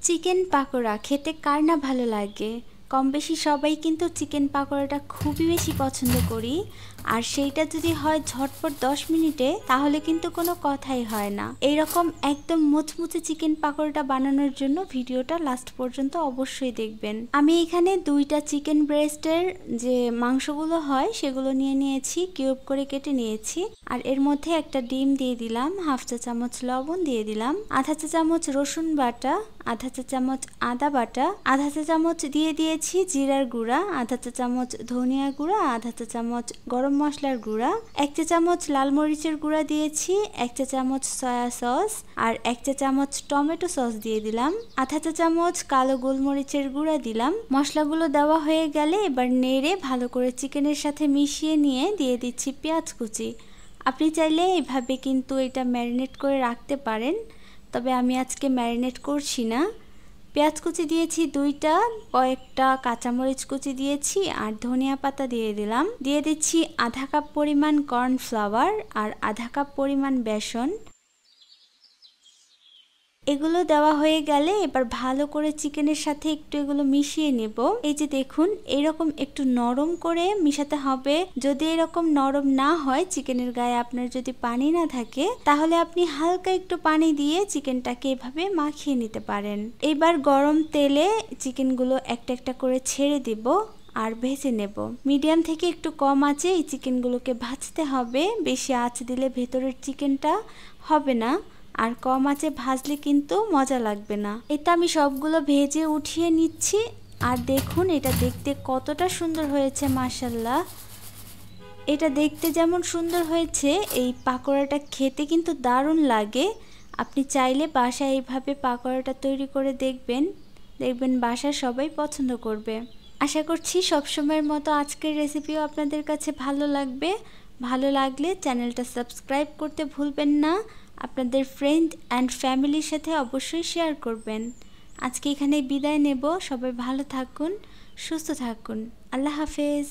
Chicken pakora খেতে কার না ভালো লাগে? কম বেশি সবাই কিন্তু চিকেন পাকোড়াটা খুবই বেশি পছন্দ করি। আর সেইটা যদি হয় ঝটপট 10 মিনিটে, তাহলে কিন্তু কোনো কথাই হয় না। এইরকম একদম মুচমুচে চিকেন পাকোড়াটা বানানোর জন্য ভিডিওটা লাস্ট পর্যন্ত অবশ্যই দেখবেন। আমি এখানে 2টা চিকেন ব্রেস্টের যে মাংসগুলো হয় সেগুলো নিয়ে নিয়েছি, কিউব করে কেটে নিয়েছি। আর এর মধ্যে একটা ডিম দিয়ে দিলাম, হাফ চা চামচ লবণ দিয়ে দিলাম, আধা চা চামচ রসুন বাটা, আধা চা চামচ আদা বাটা, আধা চা চামচ দিয়ে দিয়েছি জিরার গুঁড়া, আধা চা চামচ ধনিয়া গুঁড়া, আধা চা চামচ গরম মশলার গুঁড়া, 1 চা চামচ লাল মরিচের গুঁড়া দিয়েছি, 1 চা চামচ সয়া সস আর 1 চা চামচ টমেটো সস দিয়ে দিলাম, আধা চা চামচ কালো গোলমরিচের গুঁড়া দিলাম। মশলাগুলো দেওয়া হয়ে গেলে এবার নেড়ে ভালো করে চিকেনের সাথে মিশিয়ে নিয়ে দিয়ে দিচ্ছি পেঁয়াজ কুচি। আপনি চাইলে এভাবে কিন্তু এটা ম্যারিনেট করে রাখতে পারেন, তবে আমি আজকে ম্যারিনেট করছি না। পেঁয়াজ কুচি দিয়েছি 2টা, কয়েকটা কাঁচামরিচ কুচি দিয়েছি আর ধনিয়া পাতা দিয়ে দিলাম। দিয়ে দিচ্ছি আধা কাপ পরিমাণ কর্নফ্লাওয়ার আর আধা কাপ পরিমাণ বেসন। এগুলো দেওয়া হয়ে গেলে এবার ভালো করে চিকেনের সাথে একটু এগুলো মিশিয়ে নেব। এই যে দেখুন, এরকম একটু নরম করে মিশাতে হবে। যদি এরকম নরম না হয়, চিকেনের গায়ে আপনার যদি পানি না থাকে, তাহলে আপনি হালকা একটু পানি দিয়ে চিকেনটাকে এভাবে মাখিয়ে নিতে পারেন। এবার গরম তেলে চিকেনগুলো একটা একটা করে ছেড়ে দিব আর ভেজে নেব। মিডিয়াম থেকে একটু কম আঁচে এই চিকেনগুলোকে ভাজতে হবে। বেশি আঁচ দিলে ভেতরের চিকেনটা হবে না, আর কম আঁচে ভাজলে কিন্তু মজা লাগবে না। এটা আমি সবগুলো ভেজে উঠিয়ে নিচ্ছি। আর দেখুন এটা দেখতে কতটা সুন্দর হয়েছে, মাশাআল্লাহ। এটা দেখতে যেমন সুন্দর হয়েছে, এই পাকোড়াটা খেতে কিন্তু দারুণ লাগে। আপনি চাইলে বাসায় এইভাবে পাকোড়াটা তৈরি করে দেখবেন, বাসায় সবাই পছন্দ করবে। আশা করছি সবসময়ের মতো আজকের রেসিপিও আপনাদের কাছে ভালো লাগবে। ভালো লাগলে চ্যানেলটা সাবস্ক্রাইব করতে ভুলবেন না। আপনাদের ফ্রেন্ড অ্যান্ড ফ্যামিলির সাথে অবশ্যই শেয়ার করবেন। আজকে এখানে বিদায় নেব। সবাই ভালো থাকুন, সুস্থ থাকুন। আল্লাহ হাফেজ।